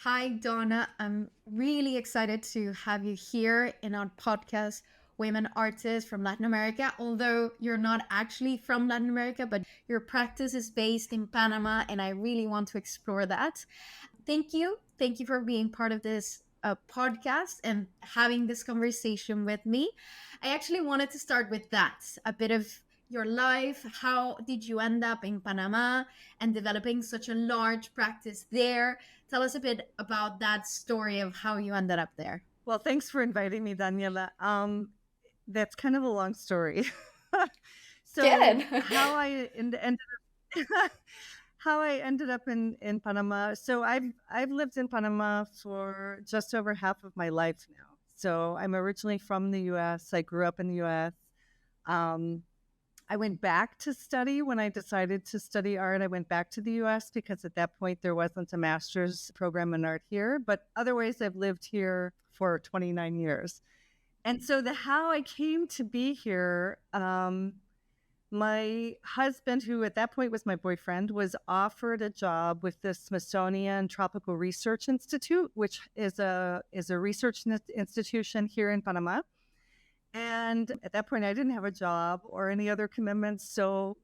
Hi, Donna. I'm really excited to have you here in our podcast, Women Artists from Latin America. Although you're not actually from Latin America, but your practice is based in Panama, and I really want to explore that. Thank you. Thank you for being part of this podcast and having this conversation with me. I actually wanted to start with that a bit of your life. How did you end up in Panama and developing such a large practice there? Tell us a bit about that story of how you ended up there. Well, thanks for inviting me, Daniela. That's kind of a long story. So Good. ended up how I ended up in Panama. So I've lived in Panama for just over half of my life now. So I'm originally from the U.S. I grew up in the U.S. Um, I went back to study when I decided to study art. I went back to the US because at that point there wasn't a master's program in art here. But otherwise, I've lived here for 29 years. And so the how I came to be here, my husband, who at that point was my boyfriend, was offered a job with the Smithsonian Tropical Research Institute, which is a research institution here in Panama. And at that point, I didn't have a job or any other commitments. So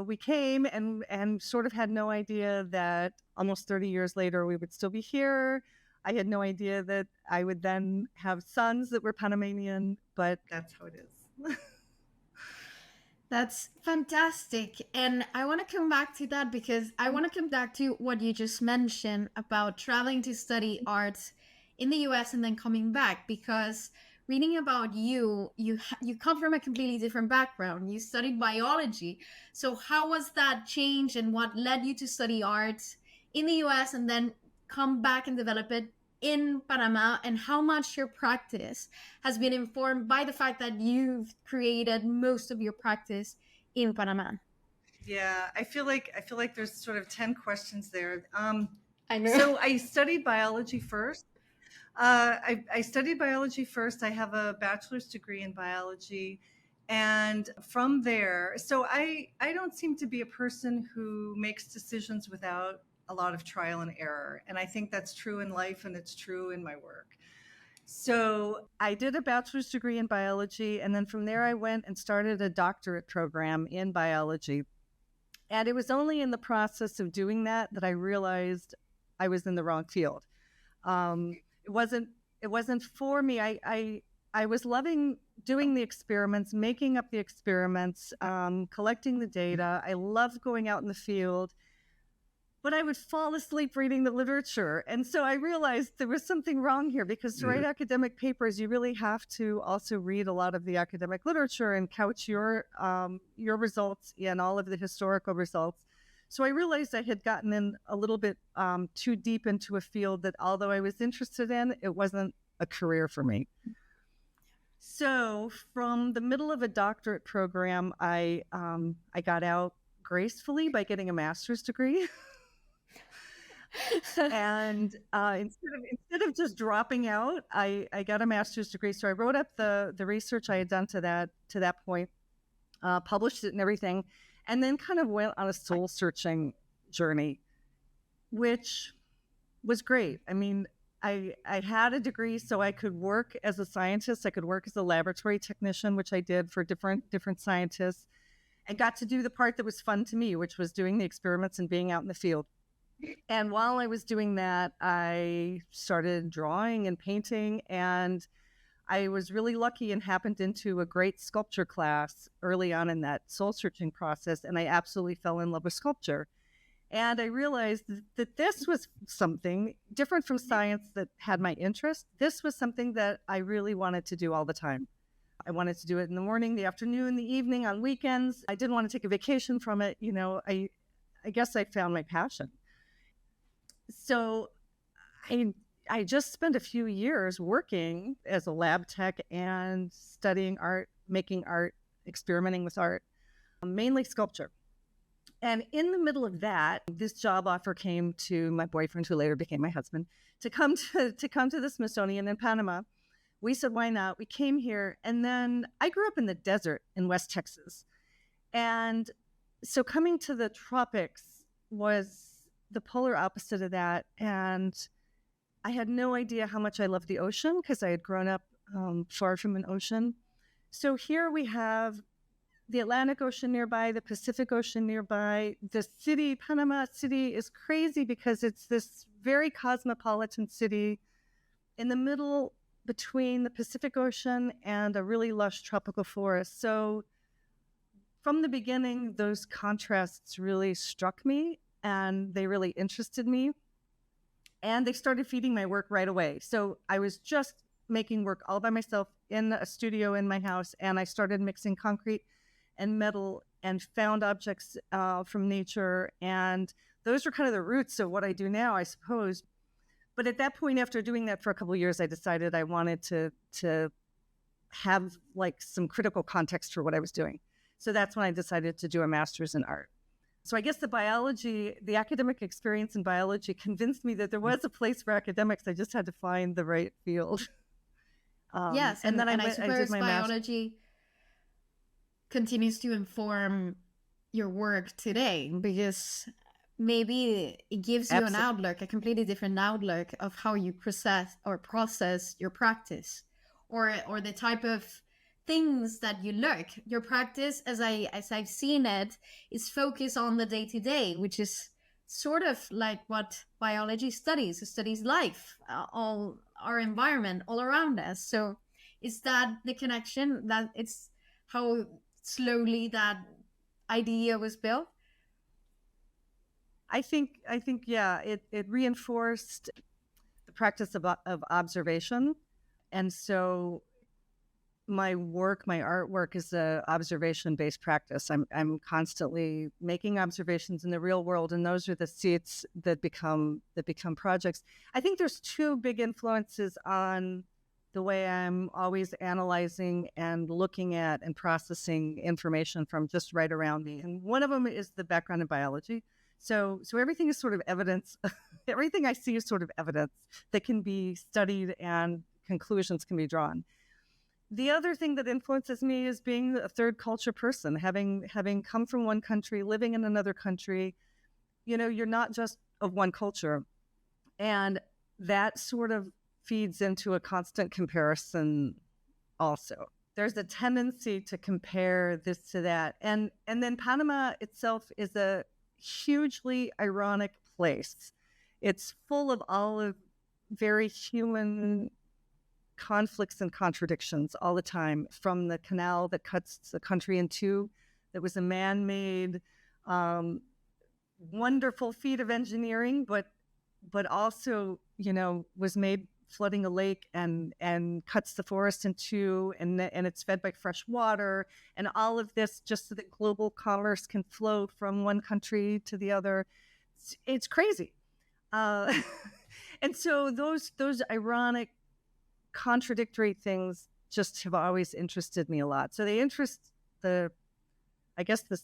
we came and sort of had no idea that almost 30 years later we would still be here. I had no idea that I would then have sons that were Panamanian, but that's how it is. That's fantastic. And I want to come back to that because I want to come back to what you just mentioned about traveling to study art in the US and then coming back because reading about you come from a completely different background. You studied biology. So how was that change and what led you to study art in the US and then come back and develop it in Panama, and how much your practice has been informed by the fact that you've created most of your practice in Panama? Yeah, I feel like there's sort of 10 questions there. I know. So I studied biology first. I studied biology first. I have a bachelor's degree in biology. And from there, so I don't seem to be a person who makes decisions without a lot of trial and error. And I think that's true in life and it's true in my work. So I did a bachelor's degree in biology. And then from there, I went and started a doctorate program in biology. And it was only in the process of doing that I realized I was in the wrong field. Um, it wasn't it wasn't for me. I was loving doing the experiments, making up the experiments, collecting the data. I loved going out in the field, but I would fall asleep reading the literature. And so I realized there was something wrong here because to write academic papers, you really have to also read a lot of the academic literature and couch your results in all of the historical results. So I realized I had gotten in a little bit too deep into a field that, although I was interested in, it wasn't a career for me. So from the middle of a doctorate program, I got out gracefully by getting a master's degree. And instead of just dropping out, I got a master's degree. So I wrote up the research I had done to that point, published it and everything, and then kind of went on a soul searching journey, which was great. I mean, I had a degree so I could work as a scientist. I could work as a laboratory technician, which I did for different scientists, and got to do the part that was fun to me, which was doing the experiments and being out in the field. And while I was doing that, I started drawing and painting, and I was really lucky and happened into a great sculpture class early on in that soul searching process, and I absolutely fell in love with sculpture. And I realized that this was something different from science that had my interest. This was something that I really wanted to do all the time. I wanted to do it in the morning, the afternoon, the evening, on weekends. I didn't want to take a vacation from it. I guess I found my passion. So I I just spent a few years working as a lab tech and studying art, making art, experimenting with art, mainly sculpture. And in the middle of that, this job offer came to my boyfriend, who later became my husband, to come to the Smithsonian in Panama. We said, why not? We came here, and then I grew up in the desert in West Texas, and so coming to the tropics was the polar opposite of that. And I had no idea how much I loved the ocean because I had grown up far from an ocean. So here we have the Atlantic Ocean nearby, the Pacific Ocean nearby. The city, Panama City, is crazy because it's this very cosmopolitan city in the middle between the Pacific Ocean and a really lush tropical forest. So from the beginning, those contrasts really struck me and they really interested me. And they started feeding my work right away. So I was just making work all by myself in a studio in my house, and I started mixing concrete and metal and found objects from nature. And those were kind of the roots of what I do now, I suppose. But at that point, after doing that for a couple of years, I decided I wanted to have like some critical context for what I was doing. So that's when I decided to do a master's in art. So I guess the academic experience in biology convinced me that there was a place for academics. I just had to find the right field. Yes, and then I suppose biology continues to inform your work today, because maybe it gives you an outlook, a completely different outlook of how you process your practice, or the type of things that you look. Your practice, as I've seen it, is focused on the day-to-day, which is sort of like what biology studies. It studies life, all our environment all around us. So is that the connection, that it's how slowly that idea was built? I think yeah, it reinforced the practice of observation. And so my artwork is a observation-based practice. I'm constantly making observations in the real world, and those are the seeds that become projects. I think there's two big influences on the way I'm always analyzing and looking at and processing information from just right around me. And one of them is the background in biology. So everything is sort of evidence. Everything I see is sort of evidence that can be studied and conclusions can be drawn. The other thing that influences me is being a third culture person, having come from one country, living in another country. You know, you're not just of one culture. And that sort of feeds into a constant comparison also. There's a tendency to compare this to that. And then Panama itself is a hugely ironic place. It's full of all of very human conflicts and contradictions all the time, from the canal that cuts the country in two, that was a man-made wonderful feat of engineering, but also, you know, was made flooding a lake and cuts the forest in two, and it's fed by fresh water, and all of this just so that global commerce can flow from one country to the other. It's crazy. And so those ironic, contradictory things just have always interested me a lot. So they interest the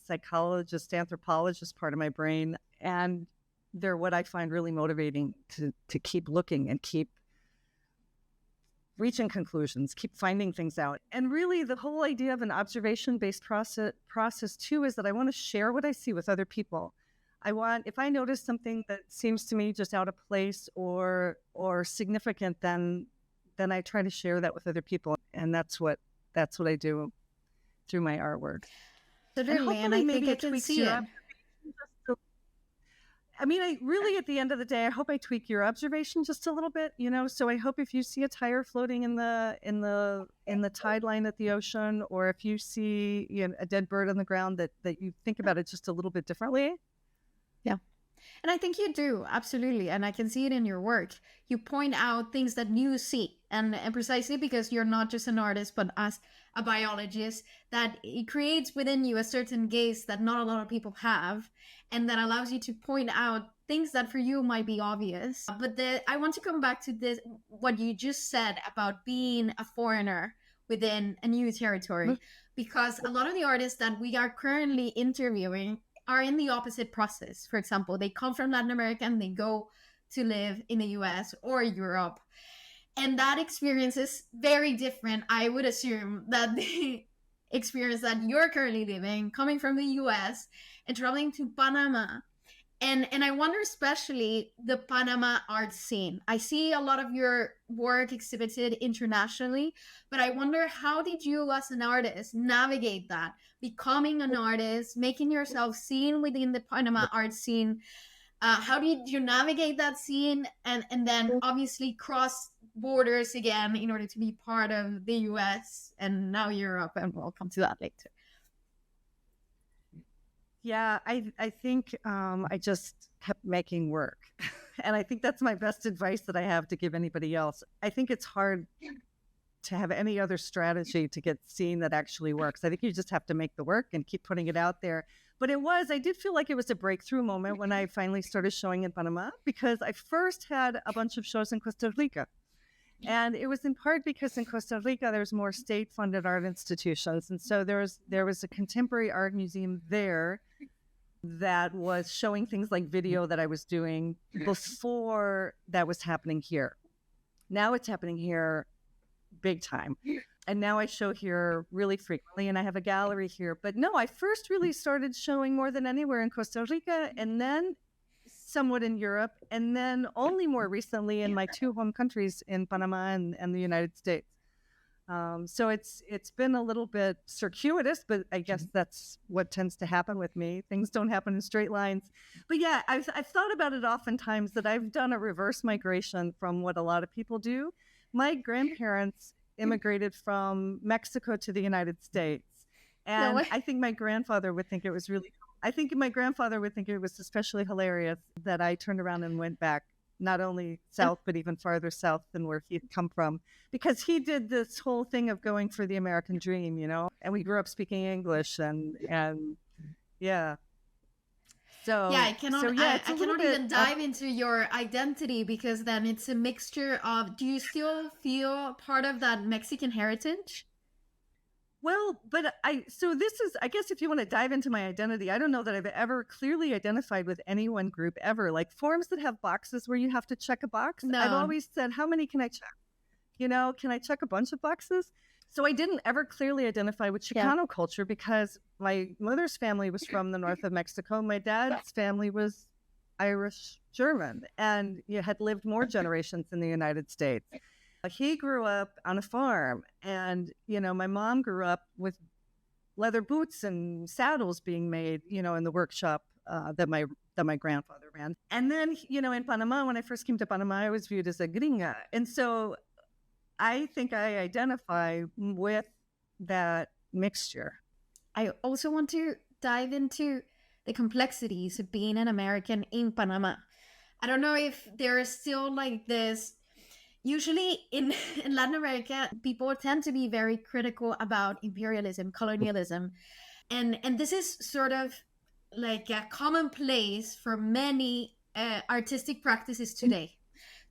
psychologist, anthropologist part of my brain, and they're what I find really motivating to keep looking and keep reaching conclusions, keep finding things out. And really the whole idea of an observation-based process too is that I want to share what I see with other people. If I notice something that seems to me just out of place or significant, then I try to share that with other people. And that's what I do through my artwork. Certainly, and I think I can see it. I mean, at the end of the day, I hope I tweak your observation just a little bit, you know. So I hope if you see a tire floating in the tide line at the ocean, or if you see, you know, a dead bird on the ground, that you think about it just a little bit differently. Yeah. And I think you do, absolutely. And I can see it in your work. You point out things that you see. And precisely because you're not just an artist, but as a biologist, that it creates within you a certain gaze that not a lot of people have, and that allows you to point out things that for you might be obvious. But I want to come back to this, what you just said about being a foreigner within a new territory, because a lot of the artists that we are currently interviewing are in the opposite process. For example, they come from Latin America and they go to live in the US or Europe. And that experience is very different. I would assume that the experience that you're currently living, coming from the US and traveling to Panama, And I wonder especially the Panama art scene. I see a lot of your work exhibited internationally, but I wonder, how did you as an artist navigate that, becoming an artist, making yourself seen within the Panama art scene? How did you navigate that scene, and then obviously cross borders again in order to be part of the US and now Europe, and we'll come to that later. Yeah, I think I just kept making work. And I think that's my best advice that I have to give anybody else. I think it's hard to have any other strategy to get seen that actually works. I think you just have to make the work and keep putting it out there. But I did feel like it was a breakthrough moment when I finally started showing in Panama, because I first had a bunch of shows in Costa Rica. And it was in part because in Costa Rica, there's more state-funded art institutions. And so there was a contemporary art museum there that was showing things like video that I was doing before that was happening here. Now it's happening here big time. And now I show here really frequently, and I have a gallery here. But no, I first really started showing more than anywhere in Costa Rica, and then somewhat in Europe, and then only more recently in my two home countries in Panama and the United States. So it's been a little bit circuitous, but I guess that's what tends to happen with me. Things don't happen in straight lines. But yeah, I've thought about it oftentimes that I've done a reverse migration from what a lot of people do. My grandparents immigrated from Mexico to the United States. And I think my grandfather would think it was especially hilarious that I turned around and went back, not only south, but even farther south than where he'd come from, because he did this whole thing of going for the American dream, and we grew up speaking English and yeah. So yeah, I cannot even dive into your identity, because then it's a mixture of, do you still feel part of that Mexican heritage? Well, but I guess if you want to dive into my identity, I don't know that I've ever clearly identified with any one group ever. Like forms that have boxes where you have to check a box. No. I've always said, how many can I check? Can I check a bunch of boxes? So I didn't ever clearly identify with Chicano culture, because my mother's family was from the north of Mexico. My dad's family was Irish German, and had lived more generations in the United States. He grew up on a farm, and my mom grew up with leather boots and saddles being made in the workshop that my grandfather ran. And then in Panama, when I first came to Panama, I was viewed as a gringa, and so I think I identify with that mixture. I also want to dive into the complexities of being an American in Panama. I don't know if there is still like this. Usually in Latin America, people tend to be very critical about imperialism, colonialism. And this is sort of like a commonplace for many artistic practices today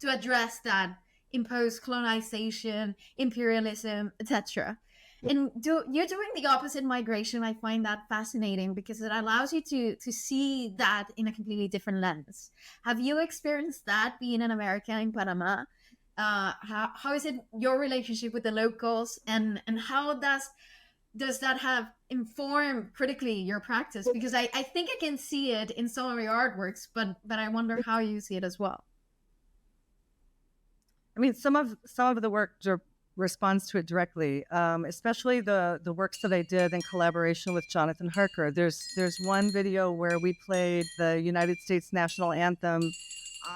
to address that imposed colonization, imperialism, etc. And you're doing the opposite migration. I find that fascinating, because it allows you to see that in a completely different lens. Have you experienced that being an American in Panama? How is it your relationship with the locals, and how does that have informed critically your practice? Because I think I can see it in some of your artworks, but I wonder how you see it as well. I mean, some of the work responds to it directly, especially the works that I did in collaboration with Jonathan Harker. There's one video where we played the United States national anthem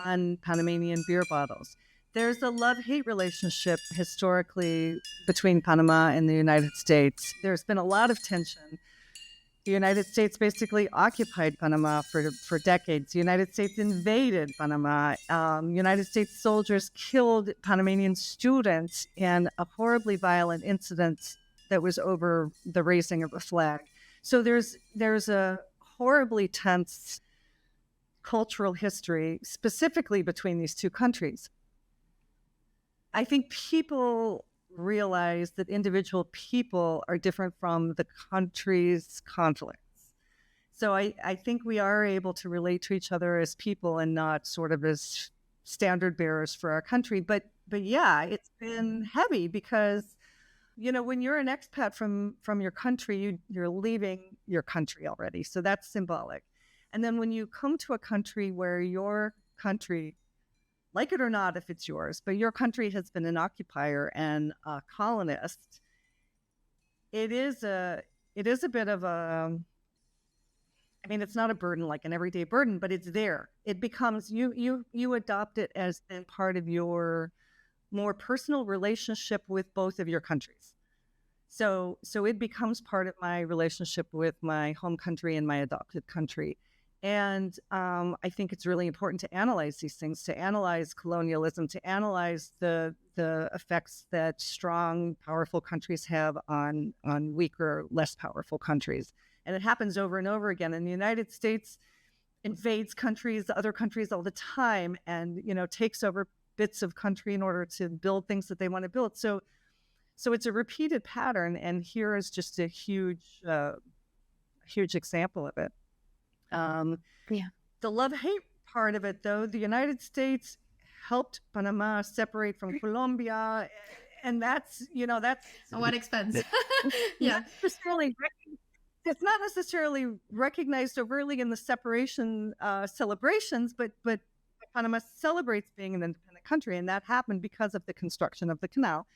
on Panamanian beer bottles. There's a love-hate relationship historically between Panama and the United States. There's been a lot of tension. The United States basically occupied Panama for decades. The United States invaded Panama. United States soldiers killed Panamanian students in a horribly violent incident that was over the raising of a flag. So there's a horribly tense cultural history, specifically between these two countries. I think people realize that individual people are different from the country's conflicts. So I think we are able to relate to each other as people and not sort of as standard bearers for our country. But yeah, it's been heavy because, when you're an expat from your country, you're leaving your country already. So that's symbolic. And then when you come to a country where your country, like it or not if it's yours, but your country has been an occupier and a colonist, it is a bit of a, I mean, it's not a burden like an everyday burden, but it's there. It becomes, you adopt it as being part of your more personal relationship with both of your countries. So it becomes part of my relationship with my home country and my adopted country. And I think it's really important to analyze these things, to analyze colonialism, to analyze the effects that strong, powerful countries have on weaker, less powerful countries. And it happens over and over again. And the United States invades other countries all the time, and takes over bits of country in order to build things that they want to build. So it's a repeated pattern, and here is just a huge example of it. The love-hate part of it, though, the United States helped Panama separate from Colombia, and that's at what expense? Yeah, it's not necessarily recognized overtly in the separation celebrations, but Panama celebrates being an independent country, and that happened because of the construction of the canal,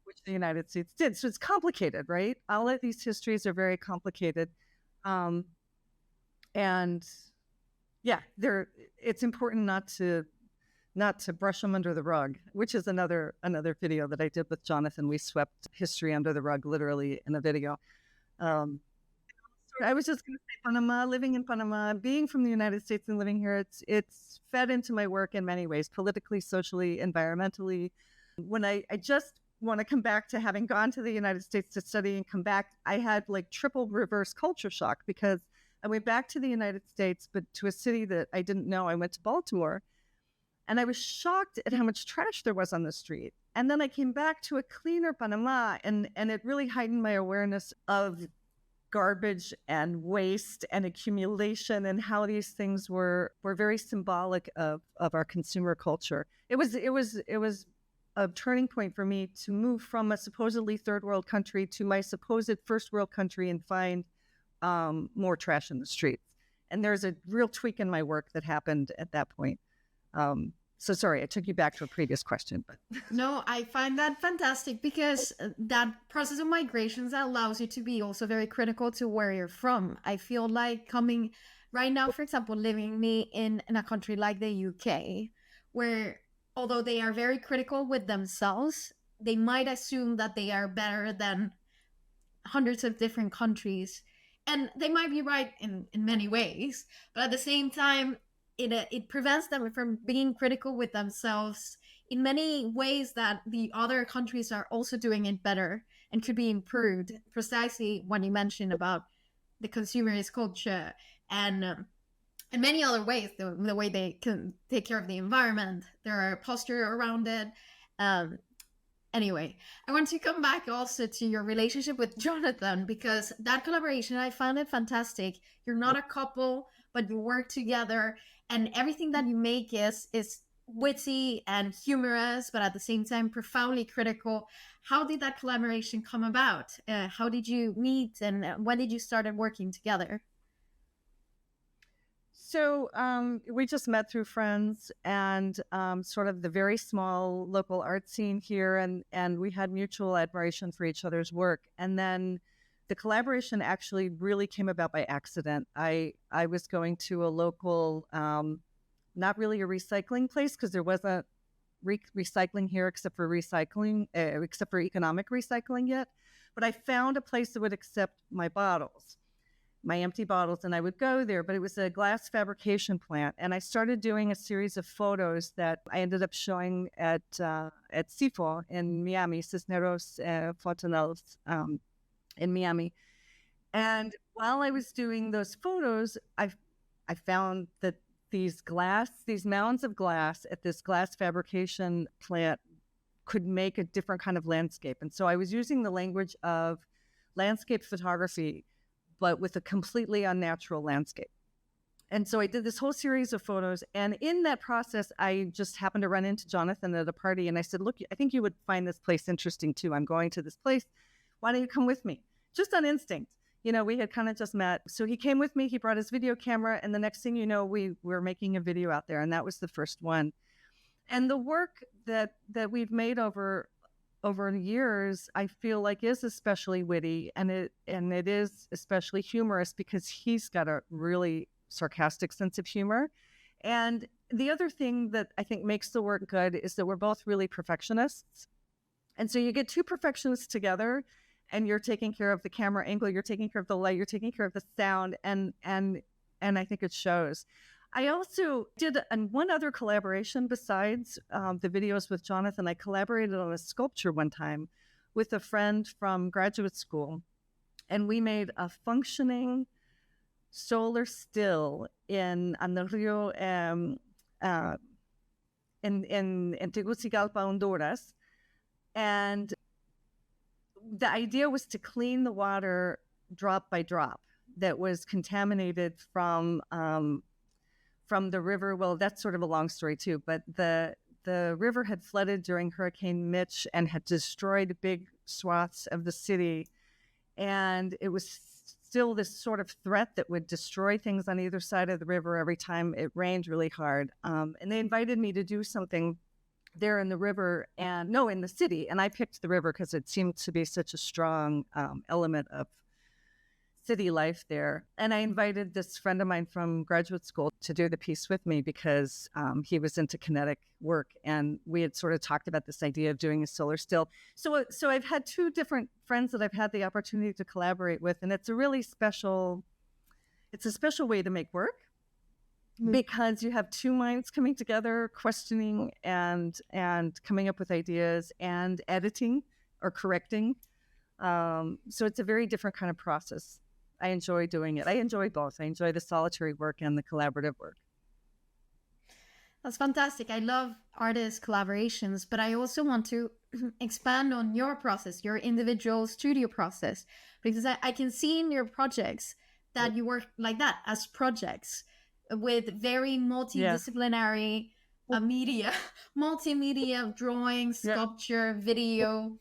which the United States did. So it's complicated, right? All of these histories are very complicated. And yeah, it's important not to brush them under the rug, which is another video that I did with Jonathan. We swept history under the rug, literally, in a video. I was just going to say, Panama, living in Panama, being from the United States and living here, it's fed into my work in many ways, politically, socially, environmentally. When I just want to come back to having gone to the United States to study and come back, I had like triple reverse culture shock, because I went back to the United States, but to a city that I didn't know. I went to Baltimore, and I was shocked at how much trash there was on the street. And then I came back to a cleaner Panama, and it really heightened my awareness of garbage and waste and accumulation, and how these things were very symbolic of our consumer culture. It was a turning point for me to move from a supposedly third world country to my supposed first world country and find more trash in the streets. And there's a real tweak in my work that happened at that point. So sorry, I took you back to a previous question, but no, I find that fantastic, because that process of migrations allows you to be also very critical to where you're from. I feel like coming right now, for example, living in a country like the UK, where although they are very critical with themselves, they might assume that they are better than hundreds of different countries. And they might be right in many ways, but at the same time, it prevents them from being critical with themselves in many ways that the other countries are also doing it better and could be improved. Precisely when you mentioned about the consumerist culture and many other ways, the way they can take care of the environment, their posture around it. Anyway, I want to come back also to your relationship with Jonathan, because that collaboration, I found it fantastic. You're not a couple, but you work together, and everything that you make is witty and humorous, but at the same time profoundly critical. How did that collaboration come about? How did you meet, and when did you start working together? So we just met through friends and sort of the very small local art scene here, and we had mutual admiration for each other's work. And then the collaboration actually really came about by accident. I was going to a local, not really a recycling place, because there wasn't recycling here except for economic recycling yet. But I found a place that would accept my bottles, my empty bottles, and I would go there. But it was a glass fabrication plant, and I started doing a series of photos that I ended up showing at CIFO in Miami, Cisneros Fontanelles in Miami. And while I was doing those photos, I found that these mounds of glass at this glass fabrication plant could make a different kind of landscape. And so I was using the language of landscape photography, but with a completely unnatural landscape. And so I did this whole series of photos. And in that process, I just happened to run into Jonathan at a party. And I said, look, I think you would find this place interesting too. I'm going to this place. Why don't you come with me? Just on instinct. we had kind of just met. So he came with me, he brought his video camera, and the next thing you know, we were making a video out there, and that was the first one. And the work that we've made over years, I feel like is especially witty, and it is especially humorous because he's got a really sarcastic sense of humor. And the other thing that I think makes the work good is that we're both really perfectionists. And so you get two perfectionists together, and you're taking care of the camera angle, you're taking care of the light, you're taking care of the sound, and I think it shows. I also did one other collaboration besides the videos with Jonathan. I collaborated on a sculpture one time with a friend from graduate school, and we made a functioning solar still on the Rio in Tegucigalpa, Honduras. And the idea was to clean the water drop by drop that was contaminated from the river. Well, that's sort of a long story too, but the river had flooded during Hurricane Mitch and had destroyed big swaths of the city. And it was still this sort of threat that would destroy things on either side of the river every time it rained really hard. And they invited me to do something there in the river, in the city. And I picked the river because it seemed to be such a strong element of city life there. And I invited this friend of mine from graduate school to do the piece with me because he was into kinetic work, and we had sort of talked about this idea of doing a solar still. So I've had two different friends that I've had the opportunity to collaborate with, and it's a special way to make work because you have two minds coming together, questioning and coming up with ideas and editing or correcting. So it's a very different kind of process. I enjoy doing it. I enjoy both. I enjoy the solitary work and the collaborative work. That's fantastic. I love artist collaborations, but I also want to expand on your process, your individual studio process, because I can see in your projects that you work like that as projects with very multidisciplinary media, multimedia, drawing, sculpture, video.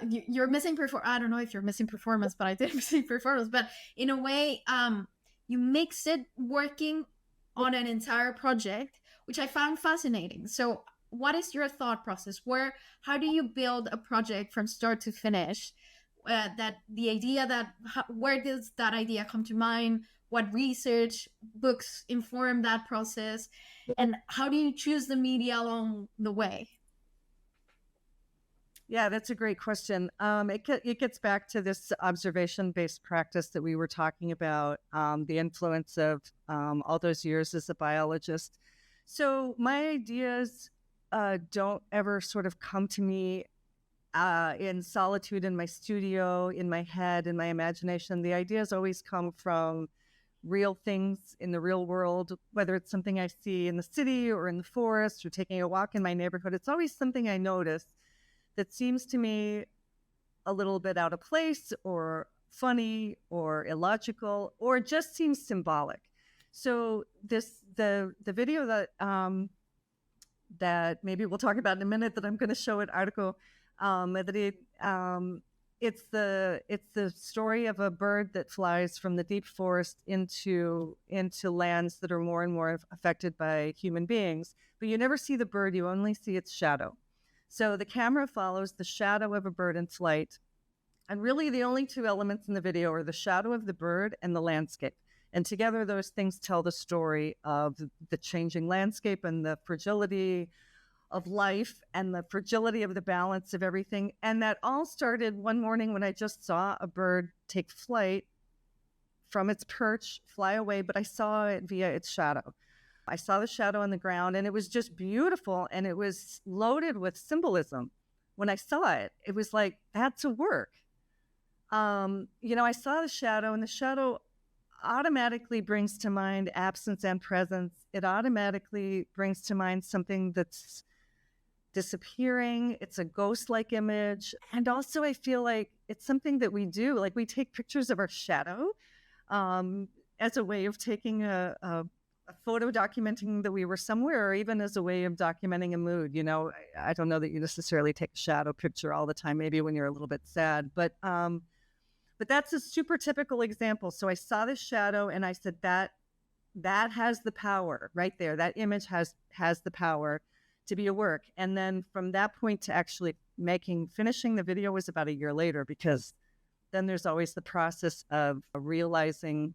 You're missing I don't know if you're missing performance, but I did missing performance. But in a way, you mix it working on an entire project, which I found fascinating. So what is your thought process? How do you build a project from start to finish? Where does that idea come to mind? What research books inform that process? And how do you choose the media along the way? Yeah, that's a great question. It gets back to this observation-based practice that we were talking about, the influence of all those years as a biologist. So my ideas don't ever sort of come to me in solitude in my studio, in my head, in my imagination. The ideas always come from real things in the real world, whether it's something I see in the city or in the forest or taking a walk in my neighborhood. It's always something I notice that seems to me a little bit out of place or funny or illogical or just seems symbolic. So the video that maybe we'll talk about in a minute that I'm going to show at Arco, it's the story of a bird that flies from the deep forest into lands that are more and more affected by human beings. But you never see the bird, you only see its shadow. So the camera follows the shadow of a bird in flight. And really the only two elements in the video are the shadow of the bird and the landscape. And together those things tell the story of the changing landscape and the fragility of life and the fragility of the balance of everything. And that all started one morning when I just saw a bird take flight from its perch, fly away, but I saw it via its shadow. I saw the shadow on the ground, and it was just beautiful, and it was loaded with symbolism. When I saw it, it was like, that's a work. I saw the shadow, and the shadow automatically brings to mind absence and presence. It automatically brings to mind something that's disappearing. It's a ghost-like image. And also I feel like it's something that we do, like we take pictures of our shadow as a way of taking a photo documenting that we were somewhere, or even as a way of documenting a mood. I don't know that you necessarily take a shadow picture all the time, maybe when you're a little bit sad, but But that's a super typical example. So I saw this shadow and I said, that has the power right there. That image has the power to be a work. And then from that point to actually finishing the video was about a year later, because then there's always the process of realizing,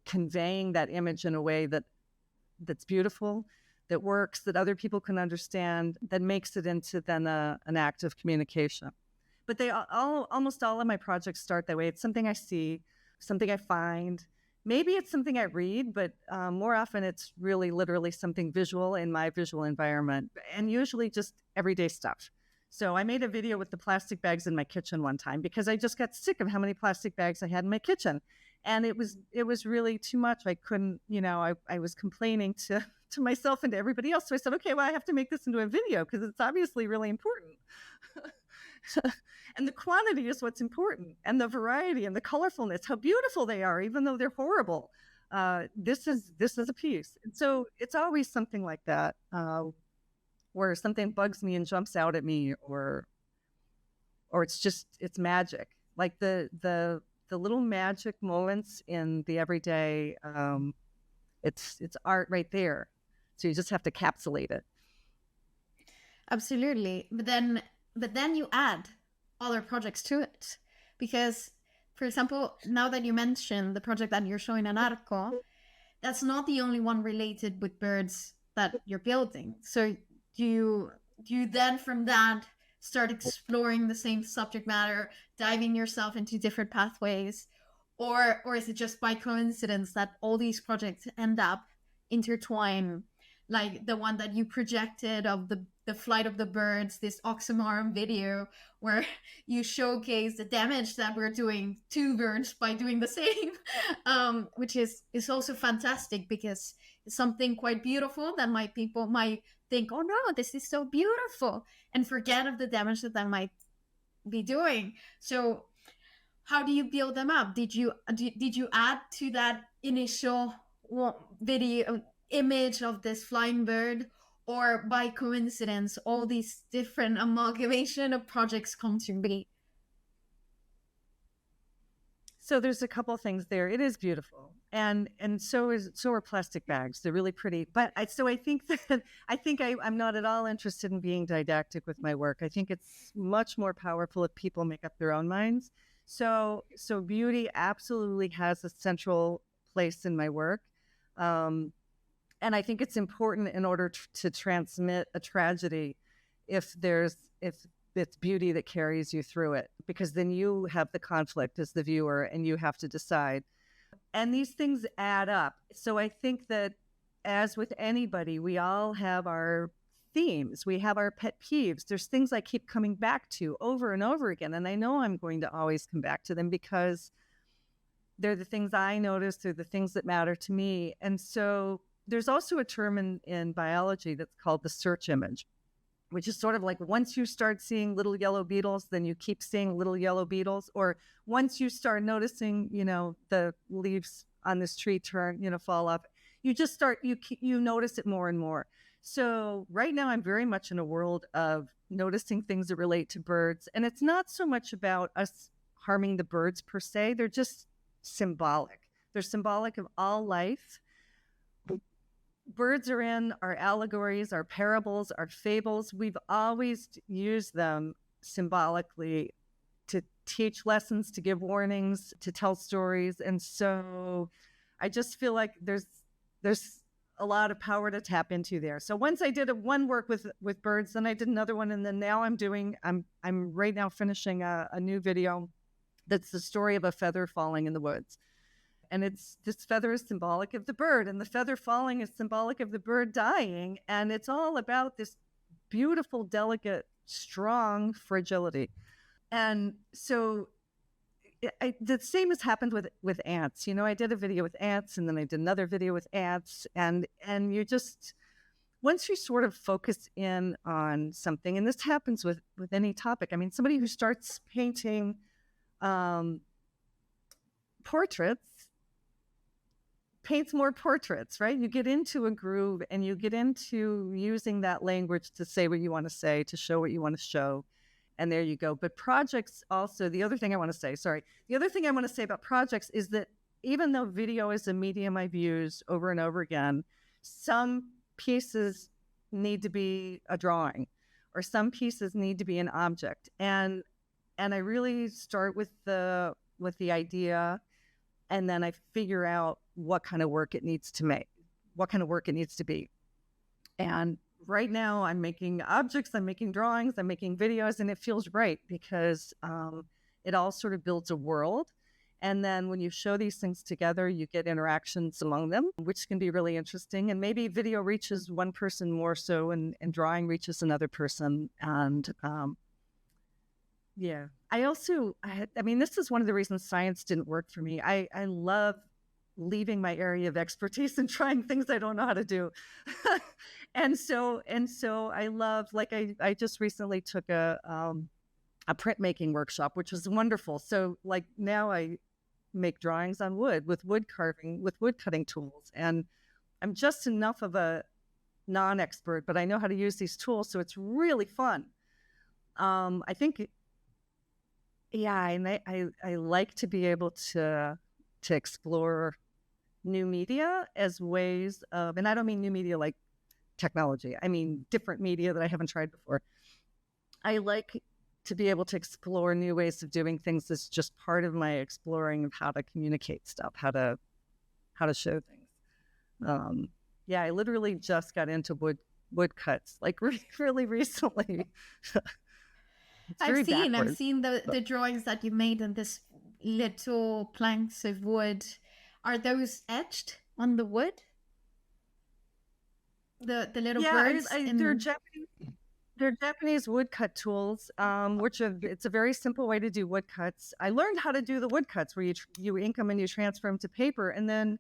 conveying that image in a way that's beautiful, that works, that other people can understand, that makes it into then an act of communication. But almost all of my projects start that way. It's something I see, something I find. Maybe it's something I read, but more often it's really literally something visual in my visual environment, and usually just everyday stuff. So I made a video with the plastic bags in my kitchen one time because I just got sick of how many plastic bags I had in my kitchen. And it was really too much. I couldn't, I was complaining to myself and to everybody else. So I said, okay, well, I have to make this into a video because it's obviously really important. And the quantity is what's important, and the variety and the colorfulness, how beautiful they are, even though they're horrible. This is a piece. And so it's always something like that, where something bugs me and jumps out at me, or it's magic. Like the little magic moments in the everyday, it's art right there. So you just have to capsulate it. Absolutely. But then you add other projects to it, because, for example, now that you mentioned the project that you're showing in Arco, that's not the only one related with birds that you're building. So do you then from that start exploring the same subject matter, diving yourself into different pathways, or is it just by coincidence that all these projects end up intertwined, like the one that you projected of the flight of the birds, this oxymoron video where you showcase the damage that we're doing to birds by doing the same, which is also fantastic, because it's something quite beautiful that people might think, oh no, this is so beautiful, and forget of the damage that might be doing. So how do you build them up? Did you add to that initial video image of this flying bird, or by coincidence all these different amalgamation of projects come to be? So there's a couple things there. It is beautiful, and so are plastic bags. They're really pretty. But I think I'm not at all interested in being didactic with my work. I think it's much more powerful if people make up their own minds. So beauty absolutely has a central place in my work. And I think it's important in order to transmit a tragedy, if it's beauty that carries you through it, because then you have the conflict as the viewer and you have to decide. And these things add up. So I think that, as with anybody, we all have our themes. We have our pet peeves. There's things I keep coming back to over and over again. And I know I'm going to always come back to them because they're the things I notice. They're the things that matter to me. And so there's also a term in biology that's called the search image, which is sort of like, once you start seeing little yellow beetles, then you keep seeing little yellow beetles. Or once you start noticing, the leaves on this tree fall off, you just start, you notice it more and more. So right now I'm very much in a world of noticing things that relate to birds. And it's not so much about us harming the birds per se. They're just symbolic. They're symbolic of all life. Birds are in our allegories, our parables, our fables. We've always used them symbolically to teach lessons, to give warnings, to tell stories. And so I just feel like there's a lot of power to tap into there. So once I did one work with birds, then I did another one. And then now I'm right now finishing a new video that's the story of a feather falling in the woods. And this feather is symbolic of the bird, and the feather falling is symbolic of the bird dying. And it's all about this beautiful, delicate, strong fragility. And so the same has happened with ants. I did a video with ants, and then I did another video with ants. And you just, once you sort of focus in on something, and this happens with any topic. I mean, somebody who starts painting portraits paints more portraits, right? You get into a groove and you get into using that language to say what you want to say, to show what you want to show. and there you go. But projects also, the other thing I want to say about projects is that even though video is a medium I've used over and over again, some pieces need to be a drawing, or some pieces need to be an object. And I really start with the idea, and then I figure out what kind of work it needs to make, what kind of work it needs to be. And right now I'm making objects, I'm making drawings, I'm making videos, and it feels right because it all sort of builds a world. And then when you show these things together, you get interactions among them, which can be really interesting. And maybe video reaches one person more so, and drawing reaches another person. And yeah, I mean, this is one of the reasons science didn't work for me. I love leaving my area of expertise and trying things I don't know how to do. and so I love, like, I just recently took a printmaking workshop, which was wonderful. So like now I make drawings on wood with wood carving, with wood cutting tools. And I'm just enough of a non-expert, but I know how to use these tools. So it's really fun. I think, yeah, and I like to be able to explore new media as ways of, and I don't mean new media like technology, I mean different media that I haven't tried before. I like to be able to explore new ways of doing things. That's just part of my exploring of how to communicate stuff, how to show things. Yeah, I literally just got into wood cuts like really recently. I've seen the drawings that you made in this little planks of wood. Are those etched on the wood? The little birds? They're Japanese woodcut tools, it's a very simple way to do woodcuts. I learned how to do the woodcuts where you ink them and you transfer them to paper. And then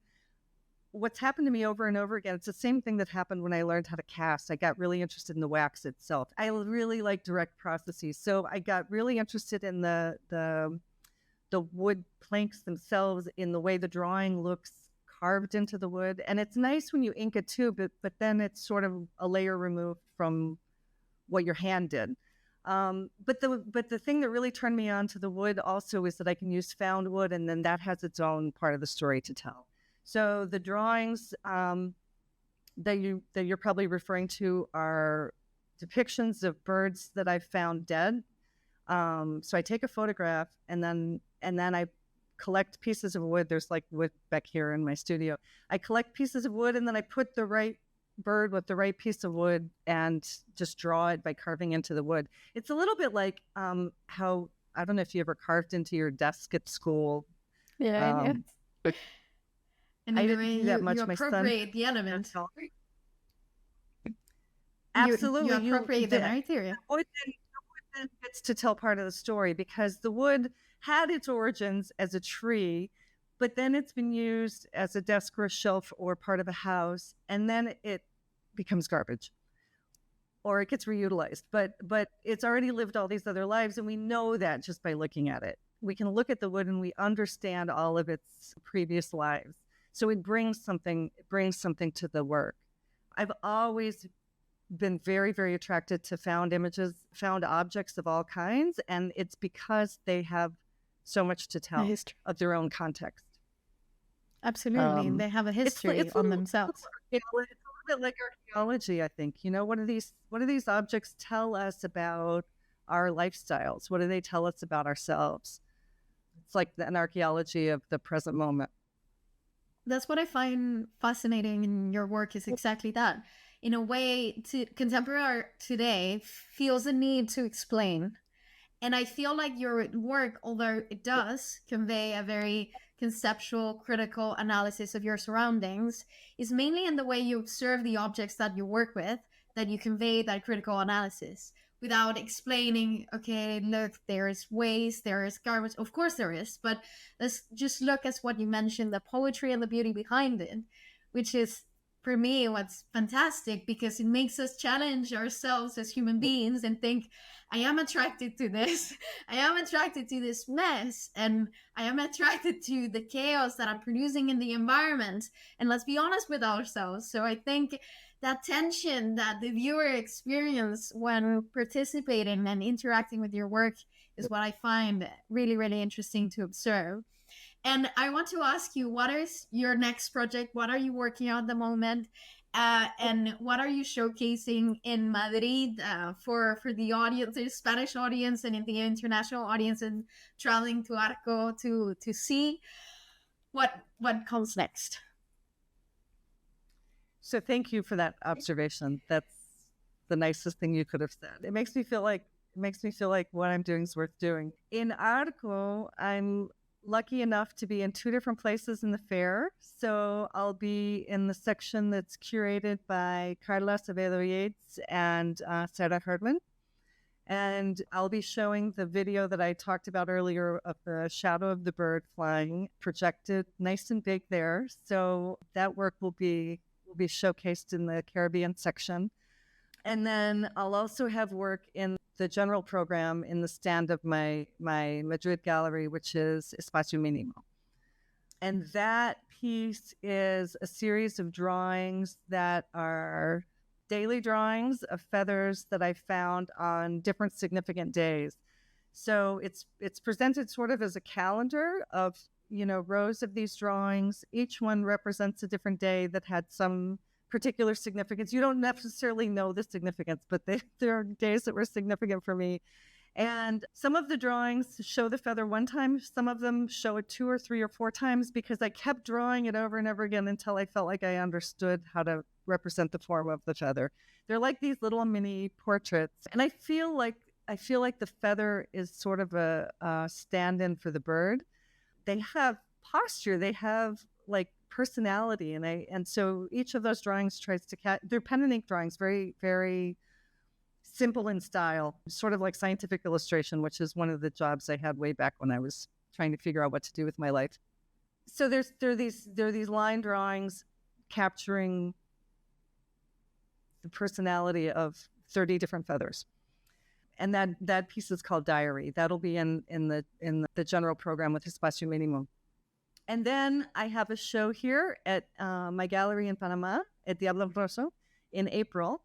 what's happened to me over and over again, it's the same thing that happened when I learned how to cast. I got really interested in the wax itself. I really like direct processes. So I got really interested in the wood planks themselves, in the way the drawing looks carved into the wood. And it's nice when you ink it too, but then it's sort of a layer removed from what your hand did. But the thing that really turned me on to the wood also is that I can use found wood, and then that has its own part of the story to tell. So the drawings that you're probably referring to are depictions of birds that I found dead. So I take a photograph, and then I collect pieces of wood. There's like wood back here in my studio. I collect pieces of wood, and then I put the right bird with the right piece of wood and just draw it by carving into the wood. It's a little bit like how, I don't know if you ever carved into your desk at school. Yeah, and I didn't do that much. You appropriate the element. Absolutely, you appropriate the material. The wood then gets to tell part of the story, because the wood had its origins as a tree, but then it's been used as a desk or a shelf or part of a house, and then it becomes garbage, or it gets reutilized. But it's already lived all these other lives, and we know that just by looking at it. We can look at the wood and we understand all of its previous lives. So it brings something to the work. I've always been very, very attracted to found images, found objects of all kinds, and it's because they have so much to tell of their own context. Absolutely, they have a history on themselves. It's a little bit like archaeology, I think. What do these objects tell us about our lifestyles? What do they tell us about ourselves? It's like an archaeology of the present moment. That's what I find fascinating in your work, is exactly that. In a way, contemporary art today feels a need to explain. And I feel like your work, although it does convey a very conceptual, critical analysis of your surroundings, is mainly in the way you observe the objects that you work with, that you convey that critical analysis without explaining, okay, look, there is waste, there is garbage. Of course there is, but let's just look at what you mentioned, the poetry and the beauty behind it, which is, for me, what's fantastic, because it makes us challenge ourselves as human beings and think, I am attracted to this. I am attracted to this mess, and I am attracted to the chaos that I'm producing in the environment. And let's be honest with ourselves. So I think that tension that the viewer experience when participating and interacting with your work is what I find really, really interesting to observe. And I want to ask you, what is your next project? What are you working on at the moment? And what are you showcasing in Madrid for the audience, the Spanish audience, and in the international audience, and traveling to Arco to see what comes next? So thank you for that observation. That's the nicest thing you could have said. It makes me feel like what I'm doing is worth doing. In Arco, I'm lucky enough to be in 2 different places in the fair. So I'll be in the section that's curated by Carla Acevedo Yates and Sarah Herdman. And I'll be showing the video that I talked about earlier of the shadow of the bird flying, projected nice and big there. So that work will be showcased in the Caribbean section. And then I'll also have work in the general program in the stand of my Madrid gallery, which is Espacio Mínimo. And that piece is a series of drawings that are daily drawings of feathers that I found on different significant days. So it's presented sort of as a calendar of, rows of these drawings. Each one represents a different day that had some particular significance. You don't necessarily know the significance, but there are days that were significant for me. And some of the drawings show the feather one time. Some of them show it 2 or 3 or 4 times because I kept drawing it over and over again until I felt like I understood how to represent the form of the feather. They're like these little mini portraits. And I feel like the feather is sort of a stand-in for the bird. They have posture. They have like personality, and so each of those drawings tries to they're pen and ink drawings, very, very simple in style, sort of like scientific illustration, which is one of the jobs I had way back when I was trying to figure out what to do with my life. So there are these line drawings capturing the personality of 30 different feathers, and that piece is called Diary. That'll be in the general program with Espacio Mínimo. And then I have a show here at my gallery in Panama at Diablo Rosso in April.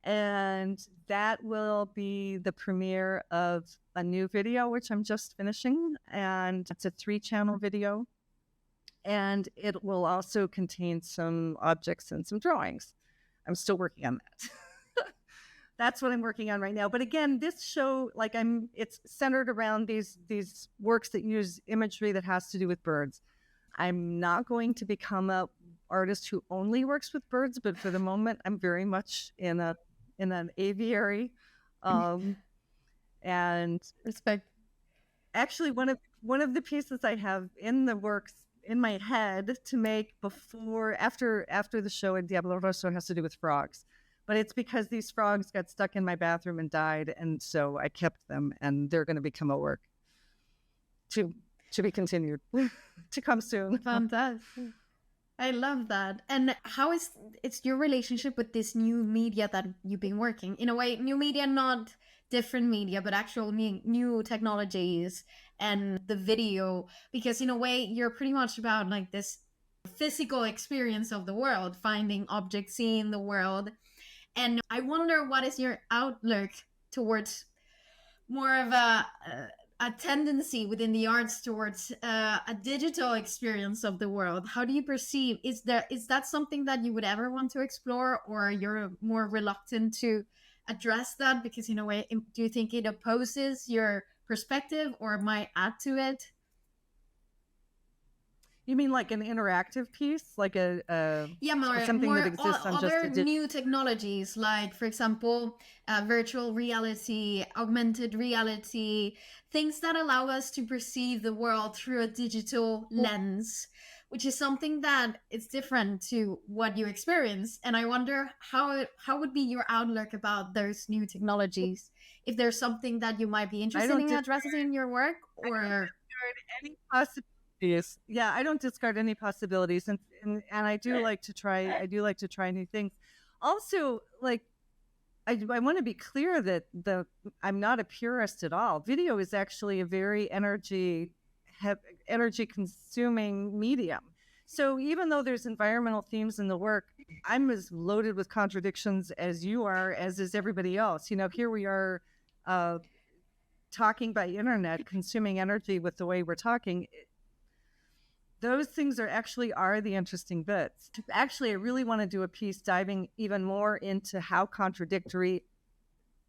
And that will be the premiere of a new video, which I'm just finishing. And it's a 3-channel video. And it will also contain some objects and some drawings. I'm still working on that. That's what I'm working on right now. But again, this show, it's centered around these works that use imagery that has to do with birds. I'm not going to become an artist who only works with birds, but for the moment, I'm very much in an aviary. And Respect. Actually, one of the pieces I have in the works in my head to make after the show at Diablo Rosso has to do with frogs. But it's because these frogs got stuck in my bathroom and died, and so I kept them, and they're going to become a work to be continued, to come soon. Fantastic. I love that. And how is it's your relationship with this new media that you've been working? In a way, new media, not different media, but actual new technologies and the video, because in a way, you're pretty much about like this physical experience of the world, finding objects, seeing the world. And I wonder, what is your outlook towards more of a tendency within the arts towards a digital experience of the world? How do you perceive? Is that something that you would ever want to explore, or you're more reluctant to address that because in a way, do you think it opposes your perspective or might add to it? You mean like an interactive piece, like more something that exists on other just a new technologies, like for example, virtual reality, augmented reality, things that allow us to perceive the world through a digital lens, which is something that is different to what you experience. And I wonder how would be your outlook about those new technologies, if there's something that you might be interested in addressing in your work, or any possibility. Yeah, I don't discard any possibilities, and I do like to try. I do like to try new things. Also, like I want to be clear that I'm not a purist at all. Video is actually a very energy consuming medium. So even though there's environmental themes in the work, I'm as loaded with contradictions as you are, as is everybody else. Here we are talking by internet, consuming energy with the way we're talking. Those things are the interesting bits. Actually, I really want to do a piece diving even more into how contradictory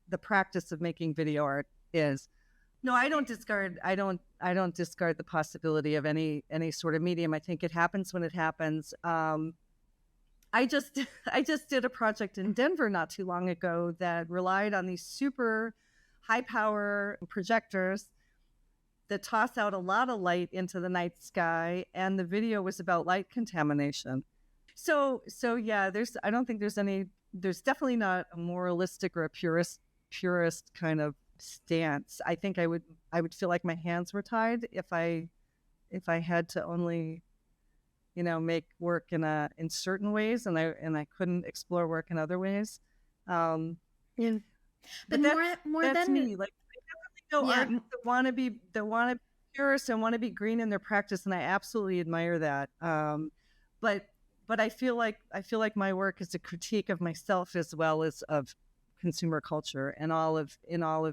the practice of making video art is. No, I don't discard the possibility of any sort of medium. I think it happens when it happens. I just did a project in Denver not too long ago that relied on these super high power projectors that toss out a lot of light into the night sky, and the video was about light contamination. So yeah, there's definitely not a moralistic or a purist kind of stance. I think I would feel like my hands were tied if I had to only make work in certain ways, and I couldn't explore work in other ways. Yeah, but more that's than me. Like, I definitely know artists that want to be purists and want to be green in their practice, and I absolutely admire that. But I feel like my work is a critique of myself as well as of consumer culture and all of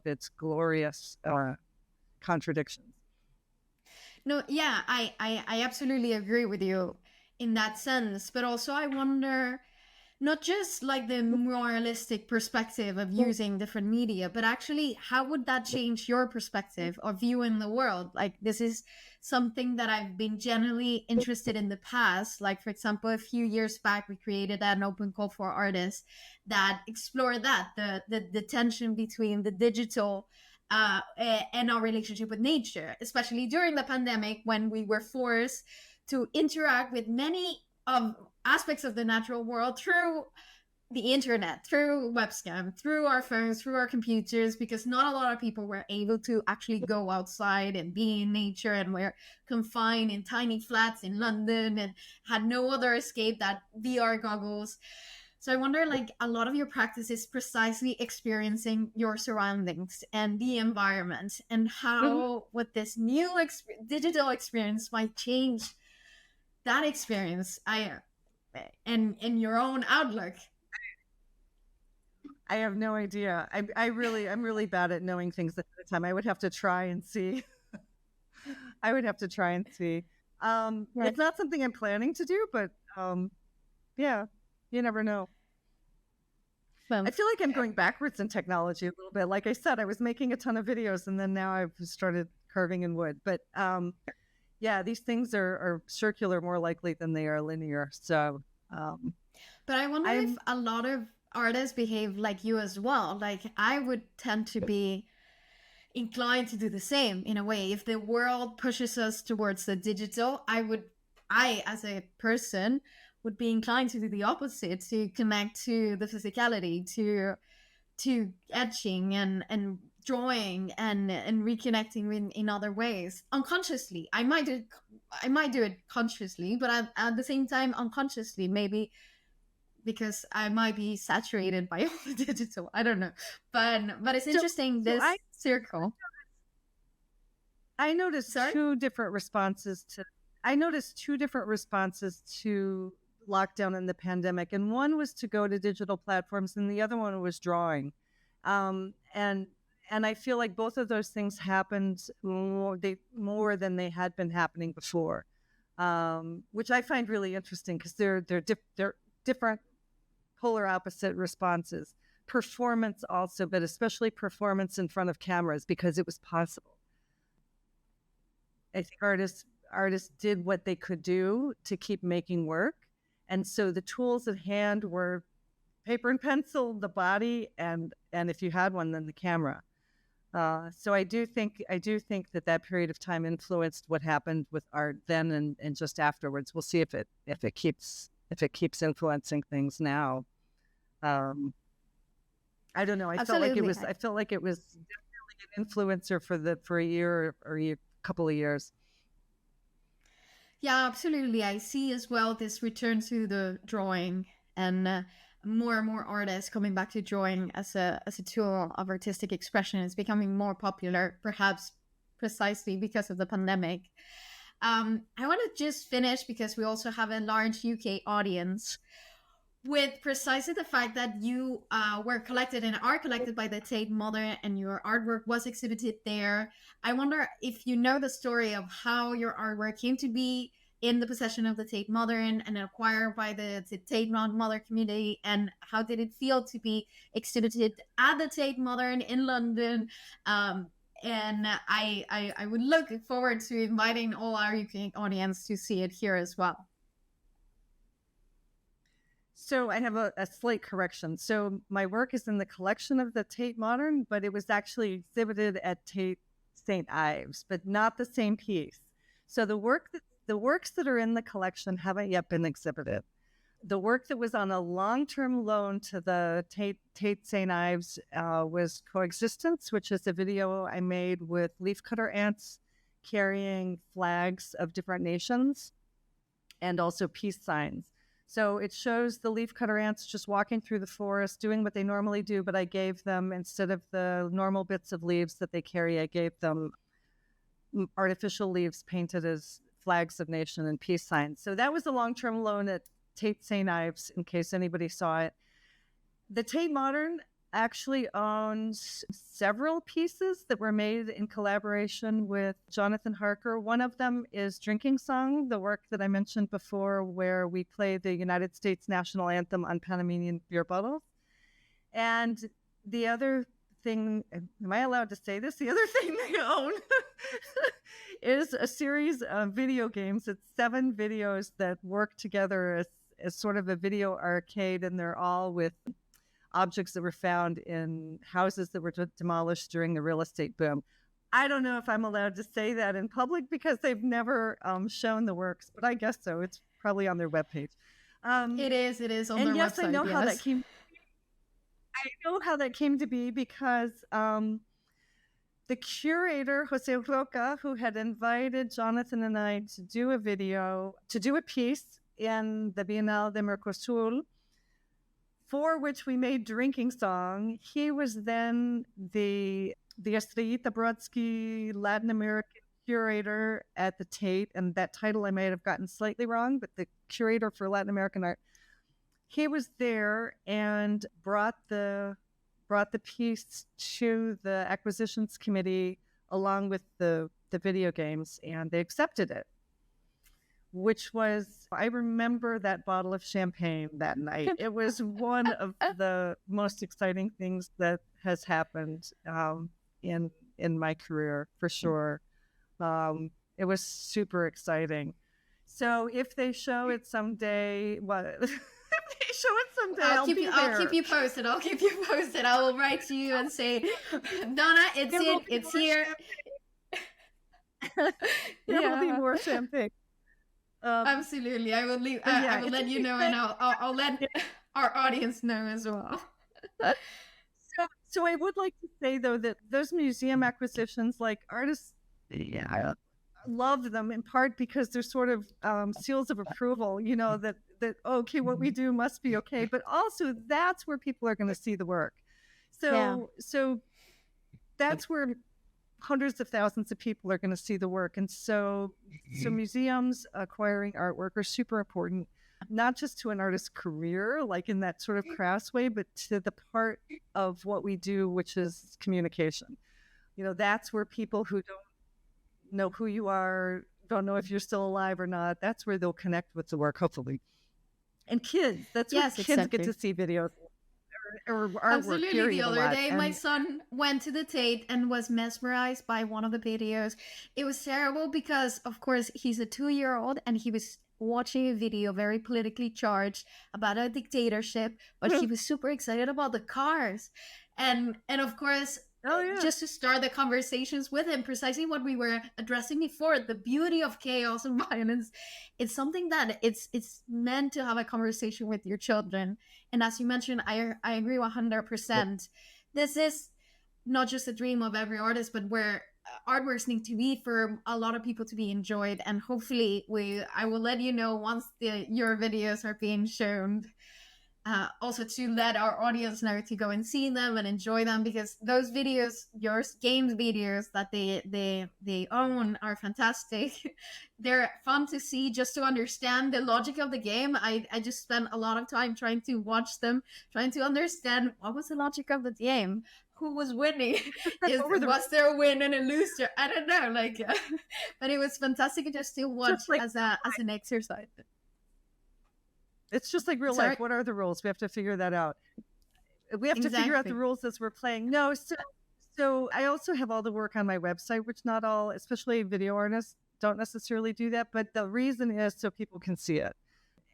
its glorious contradictions. No, yeah, I absolutely agree with you in that sense, but also I wonder not just like the moralistic perspective of using different media, but actually how would that change your perspective of viewing the world? Like, this is something that I've been generally interested in the past. Like, for example, a few years back, we created an open call for artists that explore that the tension between the digital and our relationship with nature, especially during the pandemic when we were forced to interact with many of aspects of the natural world through the internet, through webcam, through our phones, through our computers, because not a lot of people were able to actually go outside and be in nature, and were confined in tiny flats in London and had no other escape that VR goggles. So I wonder, like, a lot of your practice is precisely experiencing your surroundings and the environment, and how what this new digital experience might change that experience and your own outlook. I have no idea. I'm really bad at knowing things at the time. I would have to try and see. Right. It's not something I'm planning to do, but yeah, you never know. I feel like I'm going backwards in technology a little bit. Like I said, I was making a ton of videos, and then now I've started carving in wood. But yeah, these things are circular more likely than they are linear. So, but I wonder if a lot of artists behave like you as well. Like, I would tend to be inclined to do the same in a way. If the world pushes us towards the digital, I as a person would be inclined to do the opposite, to connect to the physicality, to etching and drawing and reconnecting in other ways, unconsciously. I might do it consciously, but at the same time unconsciously, maybe because I might be saturated by all the digital. I don't know, but it's interesting, this circle. I noticed two different responses to lockdown and the pandemic, and one was to go to digital platforms, and the other one was drawing. And I feel like both of those things happened more than they had been happening before, which I find really interesting, because they're different, polar opposite responses. Performance also, but especially performance in front of cameras, because it was possible. I think artists did what they could do to keep making work, and so the tools at hand were paper and pencil, the body, and if you had one, then the camera. So I do think that period of time influenced what happened with art then and just afterwards. We'll see if it keeps influencing things now. I don't know. I felt like it was definitely an influencer for a year or a couple of years. Yeah, absolutely. I see as well this return to the drawing, and more and more artists coming back to drawing as a tool of artistic expression. Is becoming more popular, perhaps precisely because of the pandemic. I want to just finish, because we also have a large UK audience, with precisely the fact that you were collected and are collected by the Tate Modern, and your artwork was exhibited there. I wonder if you know the story of how your artwork came to be in the possession of the Tate Modern and acquired by the Tate Modern community, and how did it feel to be exhibited at the Tate Modern in London? And I would look forward to inviting all our UK audience to see it here as well. So I have a slight correction. So my work is in the collection of the Tate Modern, but it was actually exhibited at Tate St. Ives, but not the same piece. So the works that are in the collection haven't yet been exhibited. The work that was on a long-term loan to the Tate St. Ives was Coexistence, which is a video I made with leafcutter ants carrying flags of different nations and also peace signs. So it shows the leafcutter ants just walking through the forest, doing what they normally do, but I gave them, instead of the normal bits of leaves that they carry, I gave them artificial leaves painted as flags of nation and peace signs. So that was a long-term loan at Tate St. Ives, in case anybody saw it. The Tate Modern actually owns several pieces that were made in collaboration with Jonathan Harker. One of them is Drinking Song, the work that I mentioned before, where we play the United States national anthem on Panamanian beer bottles. And the other thing, am I allowed to say this? The other thing they own is a series of video games. It's 7 videos that work together as sort of a video arcade, and they're all with objects that were found in houses that were demolished during the real estate boom. I don't know if I'm allowed to say that in public because they've never shown the works, but I guess so. It's probably on their webpage. It is on their website. I know how that came. I know how that came to be because the curator, Jose Roca, who had invited Jonathan and I to do a piece in the Biennale de Mercosur, for which we made Drinking Song. He was then the Estrellita Brodsky Latin American curator at the Tate, and that title I may have gotten slightly wrong, but the curator for Latin American art. He was there and brought the piece to the acquisitions committee along with the video games, and they accepted it. Which was, I remember that bottle of champagne that night. It was one of the most exciting things that has happened in my career, for sure. It was super exciting. So if they show it someday, I'll keep you posted. I will write to you and say, Donna, it's here. There will be more champagne. Absolutely, I will leave. I will let you know, and I'll let our audience know as well. So I would like to say though that those museum acquisitions, like artists, I love them in part because they're sort of seals of approval. You know that okay, what we do must be okay, but also that's where people are going to see the work. So that's where hundreds of thousands of people are going to see the work. And so museums acquiring artwork are super important, not just to an artist's career, like in that sort of crass way, but to the part of what we do, which is communication. You know, that's where people who don't know who you are, don't know if you're still alive or not, that's where they'll connect with the work, hopefully. And kids, that's where kids get to see videos. Or absolutely. The other day, my son went to the Tate and was mesmerized by one of the videos. It was terrible because, of course, he's a 2-year-old and he was watching a video very politically charged about a dictatorship, but he was super excited about the cars. And of course, just to start the conversations with him, precisely what we were addressing before, the beauty of chaos and violence. It's something that it's meant to have a conversation with your children. And as you mentioned, I agree 100%. This is not just a dream of every artist, but where artworks need to be for a lot of people to be enjoyed. And hopefully I will let you know once your videos are being shown. also to let our audience know to go and see them and enjoy them, because those videos, your games videos that they own, are fantastic. They're fun to see just to understand the logic of the game. I just spent a lot of time trying to watch them, trying to understand what was the logic of the game, who was winning. Was there a win and a loser? I don't know, like but it was fantastic just to watch like, as an exercise. It's just like real life. What are the rules? We have to figure that out. We have to figure out the rules as we're playing. No, so I also have all the work on my website, which not all, especially video artists, don't necessarily do that. But the reason is so people can see it.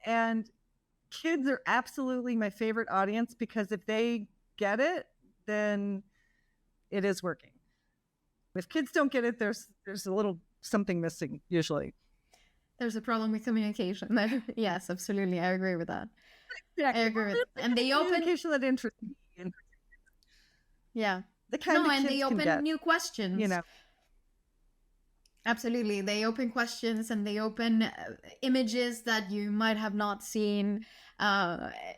And kids are absolutely my favorite audience, because if they get it, then it is working. If kids don't get it, there's a little something missing usually. There's a problem with communication. Yes, absolutely. I agree with that. Yeah, I agree with that. And they open communication that interests me. Yeah. The kind and they open new questions. You know. Absolutely. They open questions and they open images that you might have not seen.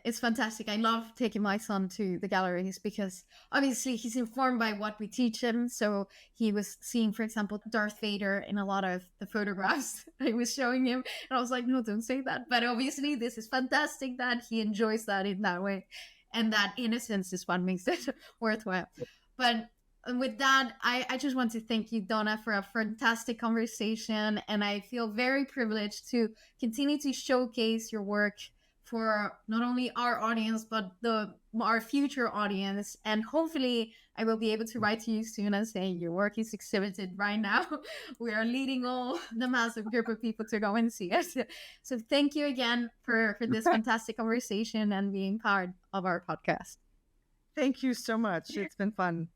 It's fantastic. I love taking my son to the galleries because obviously he's informed by what we teach him. So he was seeing, for example, Darth Vader in a lot of the photographs I was showing him. And I was like, no, don't say that. But obviously this is fantastic that he enjoys that in that way. And that innocence is what makes it worthwhile. But with that, I just want to thank you, Donna, for a fantastic conversation. And I feel very privileged to continue to showcase your work for not only our audience, but our future audience. And hopefully I will be able to write to you soon and say your work is exhibited right now. We are leading all the massive group of people to go and see it. So thank you again for this fantastic conversation and being part of our podcast. Thank you so much. It's been fun.